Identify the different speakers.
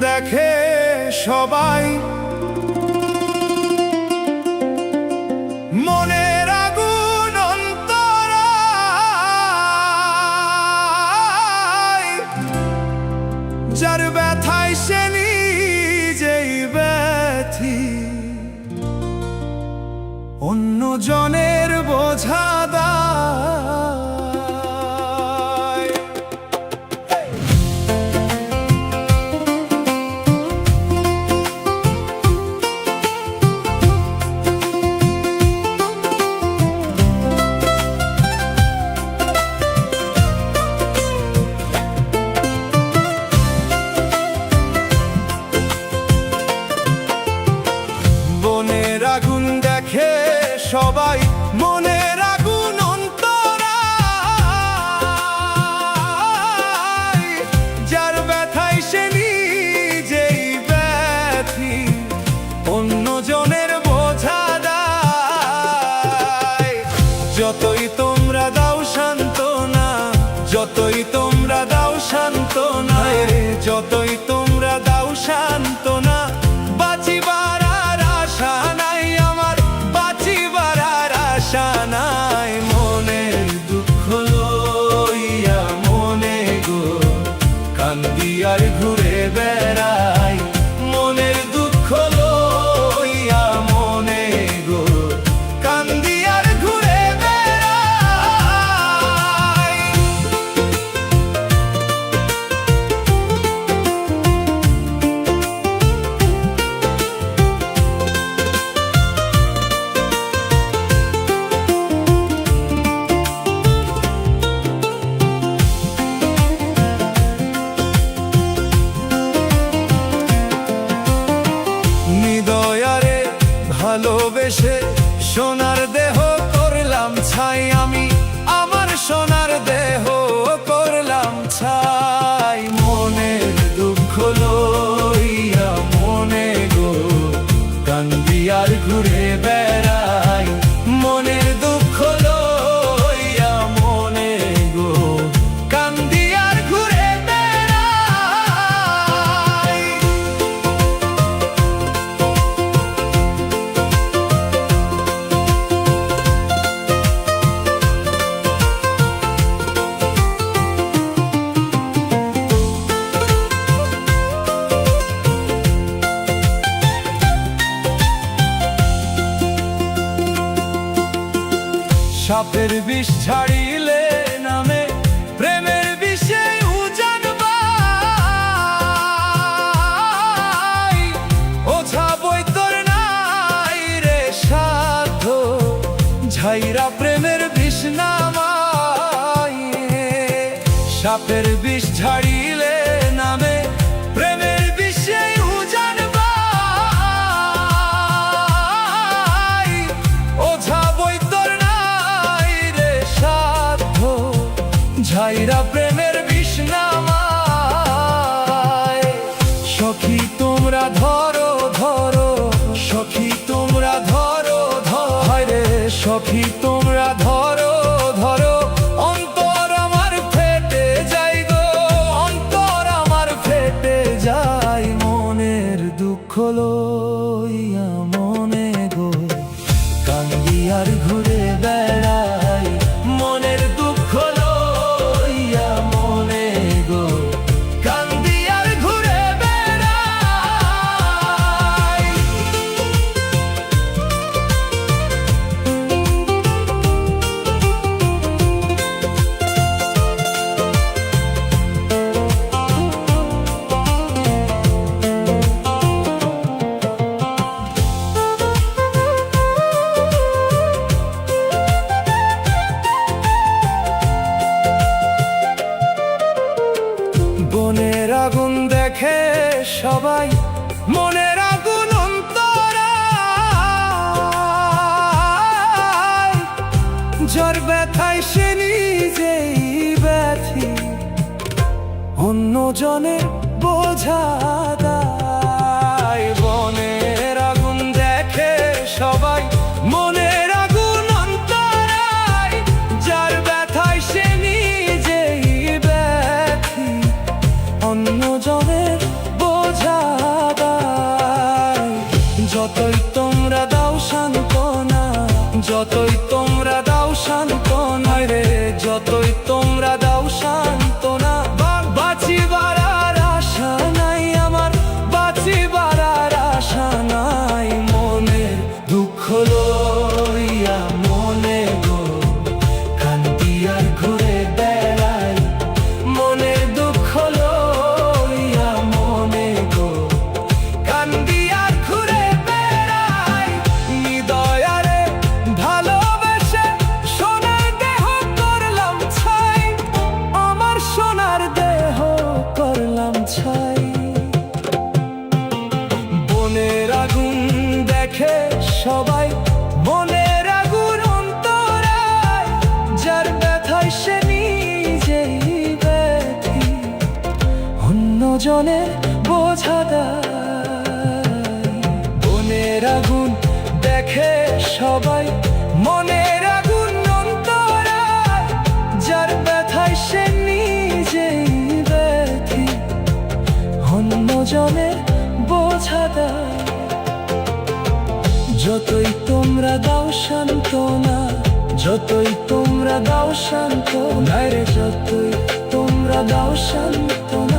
Speaker 1: দেখে সবাই মনের আগুন অন্তরায়, যার ব্যথায় সে নিজেই ব্যথী, অন্য জনের বোঝা আগুন দেখে সবাই মনের আগুন অন্তরায়, যার ব্যথায় সে নিজেই ব্যথী, অন্য জনের বোঝা দায়। যতই তোমরা দাও সান্ত্বনা, যতই তোমরা দাও সান্ত্বনা, যতই তোমরা দাও সান্ত্বনা, বাঁচিবার আর আশা নাই আমার, বাঁচিবার আর আশা নাই। মনের দুঃখ লইয়া মনে গো কান্দি আর ঘুরে বেড়াই, মনের দুঃখ লইয়া মনে গো কান্দি আর ঘুরে বেড়াই। ভালোবেসে সোনার দেহ করলাম ছাই, আমি আমার সোনার দেহ করলাম ছাই। মনের দুঃখ লইয়া মনে গো কান্দি আর ঘুরে বেড়াই, মনের দুঃখ লইয়া মনে গো কান্দি আর ঘুরে বেড়াই। সাপের বিষ ছাড়িলে নামে প্রেমের বিষে উজান বাই, ওঝা বৈতর নাই রে সাধ্য, ঝাইরা প্রেমের বিষ নামাই। সাপের বিষ ছাড়িলে নামে প্রেমের বিষে উজান বাই, ওঝা বৈতর ঝাইরা প্রেমের বিষ নামায়। সখী তোমরা ধরো ধরো, সখী তোমরা ধরো ধরে, সখী তোমরা ধরো ধরো, অন্তর আমার ফেটে যাই গো, অন্তর আমার ফেটে যাই। মনের দুঃখ লইয়া মনে গো কান্দি আর ঘুরে বেড়াই, মনের দুঃখ লইয়া মনে মনের আগুন দেখে সবাই, মনের আগুন অন্তরায়, যার ব্যথায় সে নিজেই ব্যথি, অন্যজনের বোঝা দায়। মনের আগুন দেখে সবাই, মনের আগুন অন্তরায়, যার ব্যথায় সে নিজেই ব্যথি, অন্যজনের বোঝা দায়। যতই তোমরা দাও সান্ত্বনা, যতই তোমরা দাও সান্ত্বনা রে, যতই তোমরা দাও সান্ত্বনা, বাঁচিবার আর আশা নাই আমার, বাঁচিবার আর আশা নাই। মনের দুঃখ লইয়া মনে গো কান্দি আর ঘুরে বেড়াই, মনের দুঃখ লইয়া মনে গো কান্দি আর ঘুরে বেড়াই। হৃদয়ারে ভালোবেসে সোনার দেহ করলাম ছাই, আমার সোনার দেহ করলাম ছাই। মনের আগুন দেখে সবাই, মনের আগুন অন্তরায়, যার ব্যথায় সে নিজেই ব্যথি, অন্যজনের বোঝা দায়। মনের আগুন দেখে সবাই, মনের আগুন অন্তরায়, যার ব্যথায় সে নিজেই ব্যথি, অন্যজনের বোঝা দায়। যতই তোমরা দাও সান্ত্বনা, যতই তোমরা দাও সান্ত্বনা রে, যতই তোমরা দাও সান্ত্বনা।